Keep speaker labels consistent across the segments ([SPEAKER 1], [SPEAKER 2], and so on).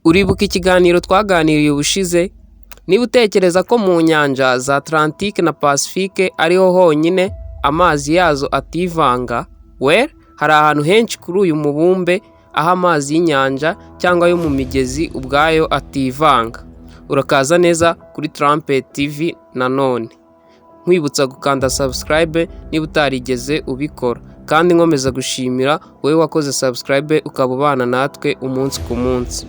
[SPEAKER 1] Uribuka ikiganiro twaganiriye ubushize? Niba utekereza ko mu nyanja za Atlantique na Pacifique ariho honyine amazi yazo ativanga, hari ahantu henshi kuri uyu mubumbe aho amazi y'inyanja cyangwa yo mu migezi ubwayo ativanga. Urakaza neza kuri Trumpet TV nanone. Nkwibutsa gukanda subscribe niba utarigeze ubikora, kandi nkomeza gushimira wowe wakoze subscribe ukaba ubana natwe umunsi ku munsi.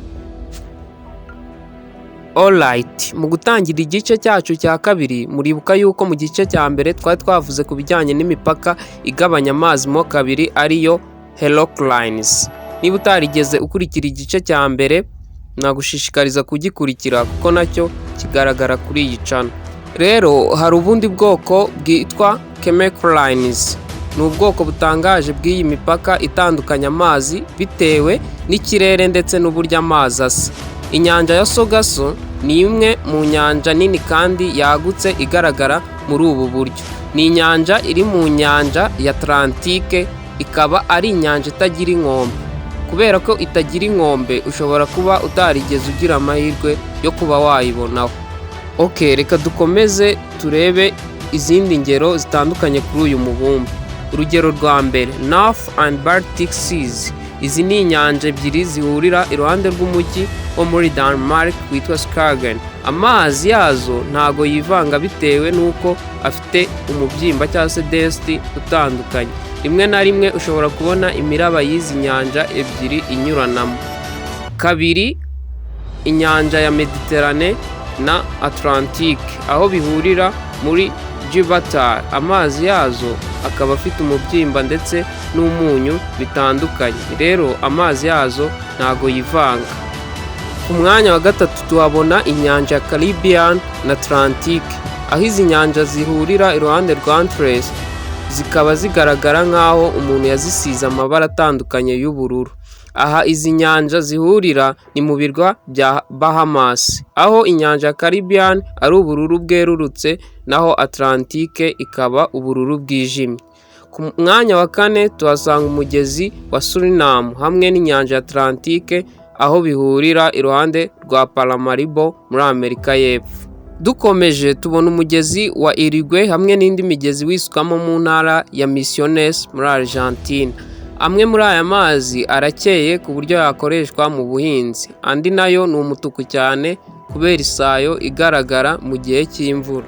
[SPEAKER 1] Alright, mu gutangira igice cyacu cya kabiri, muribuka yuko mu gice cya mbere twari twavuze ku bijyanye n'imipaka igabanya amazi mo kabiri ariyo Lines. Niba utarigeze ukurikira igice cya mbere, nagushishikariza kugikurikira kuko nacyo kigaragara kuri iyi channel. Rero hari ubundi bwoko bwitwa Lines. Ni ubwoko butangaje bw'iyi mipaka itandukanya amazi bitewe n'ikirere ndetse n'uburyo amazi asa. Inyanja ya Sogaso ni imwe mu nyanja nini kandi yagutse igaragara muri ubu buryo. Ni inyanja iri mu nyanja ya Atlantique, ikaba ari inyanja itagira inkombe. Kubera ko itagira inkombe, ushobora kuba utarigeze ugira amahirwe yo kuba wayibonaho. Reka dukomeze turebe izindi ngero zitandukanye kuri uyu mubumbe. Urugero rwa mbere, North and Baltic Seas. Izi ni inyanja ebyiri zihurira iruhande rw'umujyi wo muri Denmark witwa Skagen. Amazi yazo ntago yivanga bitewe n'uko afite umubyimba cyangwa se density utandukanye. Rimwe na rimwe ushobora kubona imiraba y'izi nyanja ebyiri inyuranamo. Kabiri, inyanja ya Mediterane na Atlantique aho bihurira muri Gibraltar. Amazi yazo akaba afite umubyimba ndetse n'umunyu bitandukanye. Rero amazi yazo ntago yivanga. Ku mwanya wa gatatu tuhabona inyanja ya Caribbean na Atlantique aho izi nyanja zihurira iruhande rwa Antilles, zikaba zigaragara nk'aho umuntu yazisize amabara atandukanye y'ubururu. Aha izi nyanja zihurira ni mu birwa bya Bahamas, aho inyanja ya Caribbean ari ubururu bwerurutse naho Atlantique ikaba ubururu bwijimye. Ku mwanya wa kane tuhasanga umugezi wa Suriname hamwe n'inyanja ya Atlantique aho bihurira iruhande rwa Paramaribo muri Amerika y'Epfo. Dukomeje tubona umugezi wa Uruguay hamwe n'indi migezi wisukamo mu ntara ya Misiones muri Argentina. Amwe muri aya mazi arakeye ku buryo yakoreshwa mu buhinzi, andi nayo ni umutuku cyane kubera isayo igaragara mu gihe cy'imvura.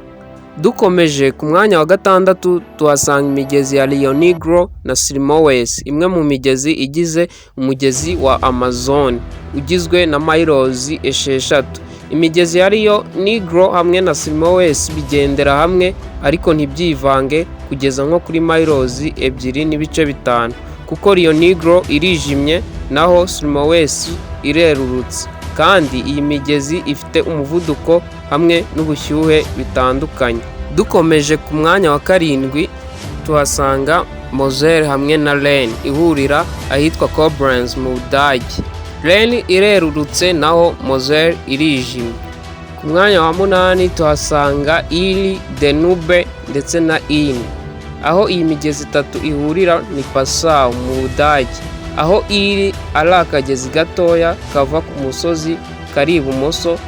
[SPEAKER 1] Dukomeje ku mwanya wa gatandatu tuhasanga imigezi ya Rio Negro na Simoes, imwe mu migezi igize umugezi wa Amazon ugizwe na miles 6. Imigezi ya Rio Negro hamwe na Simoes bigendera hamwe ariko ntibyivange kugeza nko kuri miles 2.5, kuko Rio Negro irijimye naho Simoes irerurutse, kandi iyi migezi ifite umuvuduko hamwe n'ubushyuhe bitandukanye. Dukomeje ku mwanya wa karindwi tuhasanga Moselle hamwe na Rhine ihurira ahitwa Koblenz mu Budage. Rhine irerurutse naho Moselle irijimye. Ku mwanya wa munani tuhasanga Ile Danube ndetse na Inn. Aho iyi migezi itatu ihurira ni Passau mu Budage, aho Ile ari akagezi gatoya kava ku musozi kari ibumoso,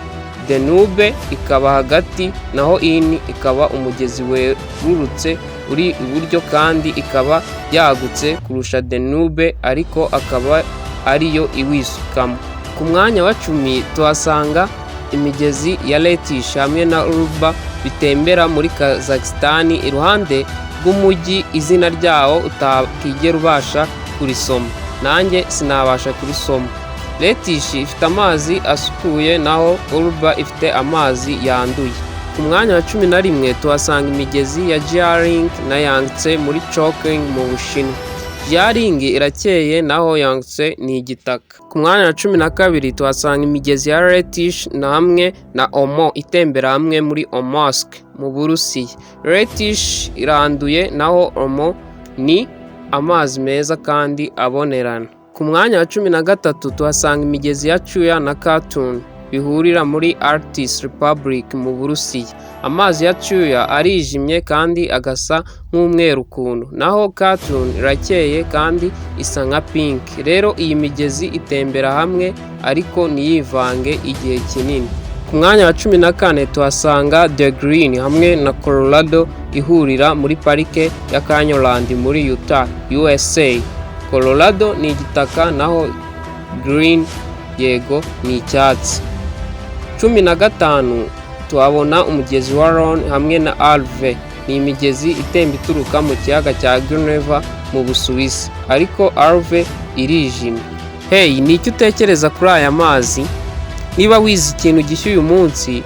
[SPEAKER 1] Danube ikaba hagati, naho Inn ikaba umugezi werurutse uri iburyo kandi ikaba yagutse kurusha Danube ariko akaba ariyo iwisukamo. Ku mwanya wa 10 tuhasanga imigezi ya Letish hamwe na Urba bitembera muri Kazakhstan iruhande rw'umujyi izina ryawo utakigera ubasha kurisoma, nanjye sinabasha kurisoma. Letish ifite amazi asukuye naho Urba ifite amazi yanduye. Ku mwanya wa 11 tuhasanga imigezi ya Jialing na Yangtze muri Chongqing mu Bushinwa. Jialing irakeye naho Yangtze ni igitaka. Ku mwanya wa 12 tuhasanga imigezi ya Letish na hamwe na Omo itembera hamwe muri Omsk mu Burusiya. Letish iranduye naho Omo ni amazi meza kandi abonerana. Ku mwanya wa 13 tuhasanga imigezi ya Chuya na Katun bihurira muri Artis Republic mu Burusiya. amazi ya Chuya arijimye kandi agasa nk'umweru ukuntu, naho Khatun irakeye kandi isa nka pink. Rero iyi migezi itembera hamwe ariko ntiyivange igihe kinini. Ku mwanya wa 14 tuhasanga The Green hamwe na Colorado ihurira muri parike ya Canyonland muri Utah, USA. Colorado ni igitaka naho Green yego ni icyatsi. 15 tuhabona umugezi wa Rhone hamwe na Arve. Ni imigezi itemba ituruka mu kiyaga cya Geneva mu Busuwisi, ariko Arve irijimye. Hey, ni icyo utekereza kuri aya mazi? Niba wize ikintu gishya uyu munsi,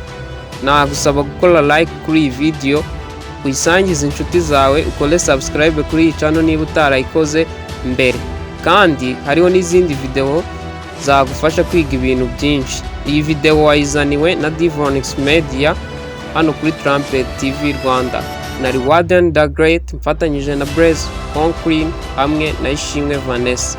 [SPEAKER 1] nagusaba gukora like kuri iyi video, uyisangize inshuti zawe, ukore subscribe kuri iyi channel niba utarayikoze mbere. Kandi hariho n'izindi video zagufasha kwiga ibintu byinshi. Iyi video wayizaniwe na Devonics Media hano kuri Trumpet TV Rwanda. Na Warden the Great mfatanyije na Blaze Concrete hamwe na Ishimwe Vanessa.